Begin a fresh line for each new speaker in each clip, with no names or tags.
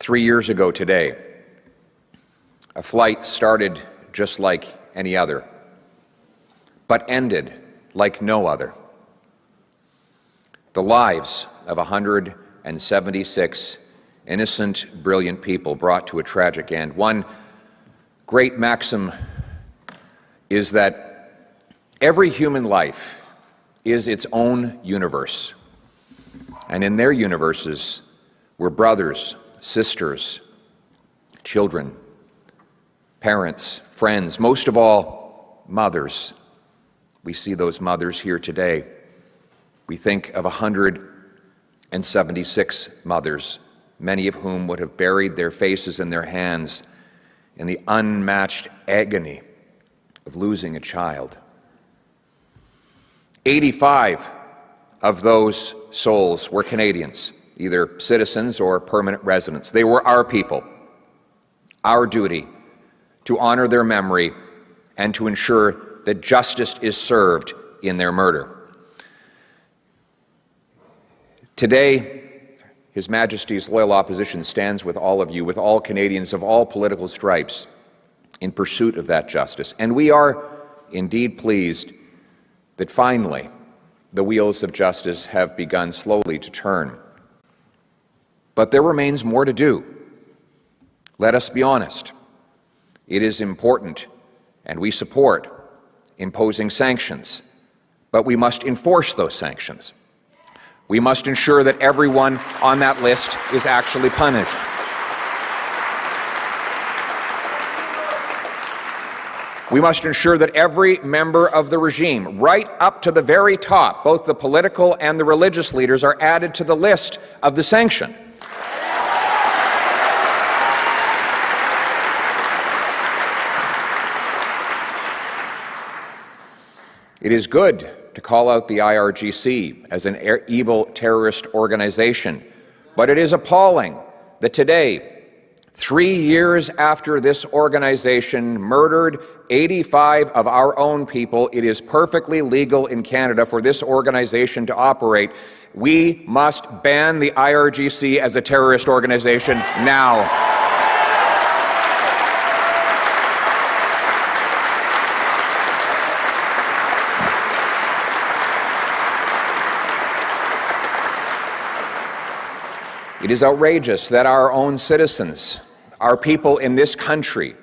3 years ago today, a flight started just like any other, but ended like no other. The lives of 176 innocent, brilliant people brought to a tragic end. One great maxim is that every human life is its own universe, and in their universes, we're brothers, sisters, children, parents, friends, most of all, mothers. We see those mothers here today. We think of 176 mothers, many of whom would have buried their faces in their hands in the unmatched agony of losing a child. 85 of those souls were Canadians, either citizens or permanent residents. They were our people. Our duty to honor their memory and to ensure that justice is served in their murder. Today, His Majesty's loyal opposition stands with all of you, with all Canadians of all political stripes, in pursuit of that justice. And we are indeed pleased that finally the wheels of justice have begun slowly to turn. But there remains more to do. Let us be honest. It is important, and we support imposing sanctions, but we must enforce those sanctions. We must ensure that everyone on that list is actually punished. We must ensure that every member of the regime, right up to the very top, both the political and the religious leaders, are added to the list of the sanction. It is good to call out the IRGC as an evil terrorist organization, but it is appalling that today, 3 years after this organization murdered 85 of our own people, it is perfectly legal in Canada for this organization to operate. We must ban the IRGC as a terrorist organization now. It is outrageous that our own citizens, our people in this country,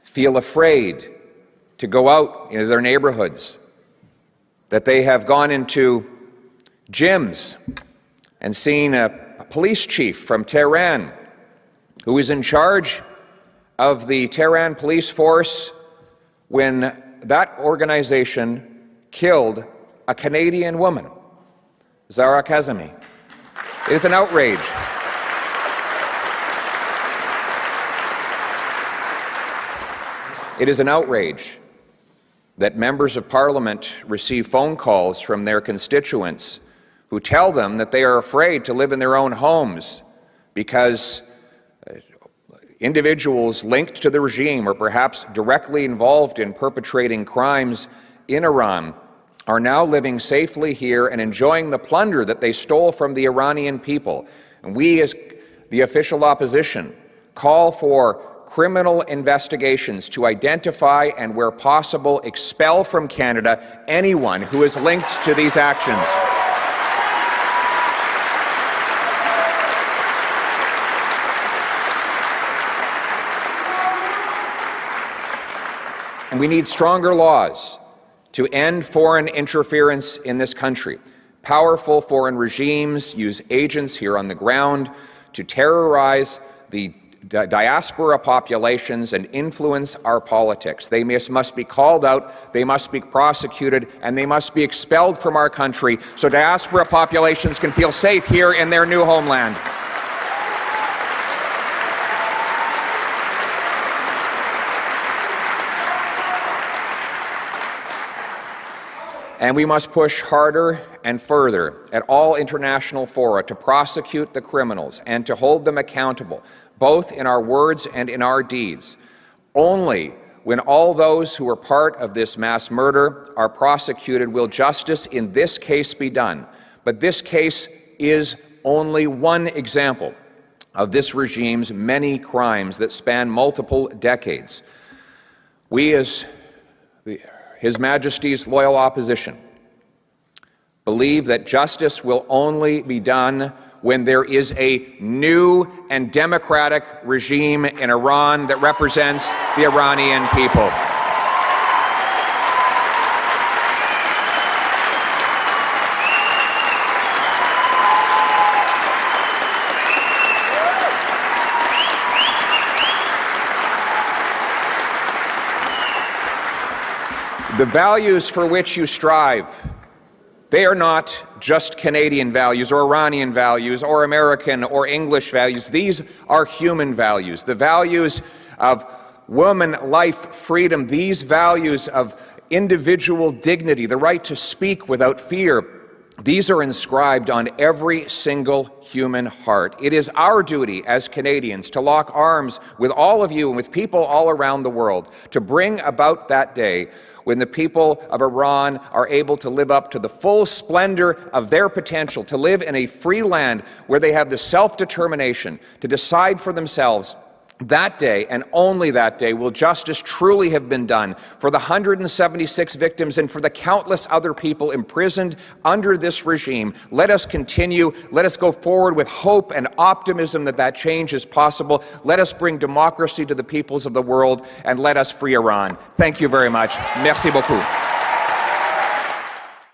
feel afraid to go out into their neighborhoods, that they have gone into gyms and seen a police chief from Tehran who is in charge of the Tehran police force when that organization killed a Canadian woman, Zara Kazemi. It is an outrage. It is an outrage that members of Parliament receive phone calls from their constituents who tell them that they are afraid to live in their own homes because individuals linked to the regime or perhaps directly involved in perpetrating crimes in Iran are now living safely here and enjoying the plunder that they stole from the Iranian people. And we, as the official opposition, call for criminal investigations to identify and, where possible, expel from Canada anyone who is linked to these actions. And we need stronger laws to end foreign interference in this country. Powerful foreign regimes use agents here on the ground to terrorize the diaspora populations and influence our politics. They must be called out, they must be prosecuted, and they must be expelled from our country so diaspora populations can feel safe here in their new homeland. And we must push harder and further at all international fora to prosecute the criminals and to hold them accountable, both in our words and in our deeds. Only when all those who are part of this mass murder are prosecuted will justice in this case be done. But this case is only one example of this regime's many crimes that span multiple decades. We, as His Majesty's loyal opposition, believe that justice will only be done when there is a new and democratic regime in Iran that represents the Iranian people. The values for which you strive, they are not just Canadian values or Iranian values or American or English values. These are human values. The values of woman, life, freedom, these values of individual dignity, the right to speak without fear, these are inscribed on every single human heart. It is our duty as Canadians to lock arms with all of you and with people all around the world to bring about that day when the people of Iran are able to live up to the full splendor of their potential, to live in a free land where they have the self-determination to decide for themselves. That day, and only that day, will justice truly have been done for the 176 victims and for the countless other people imprisoned under this regime. Let us continue. Let us go forward with hope and optimism that that change is possible. Let us bring democracy to the peoples of the world, and let us free Iran. Thank you very much. Merci beaucoup.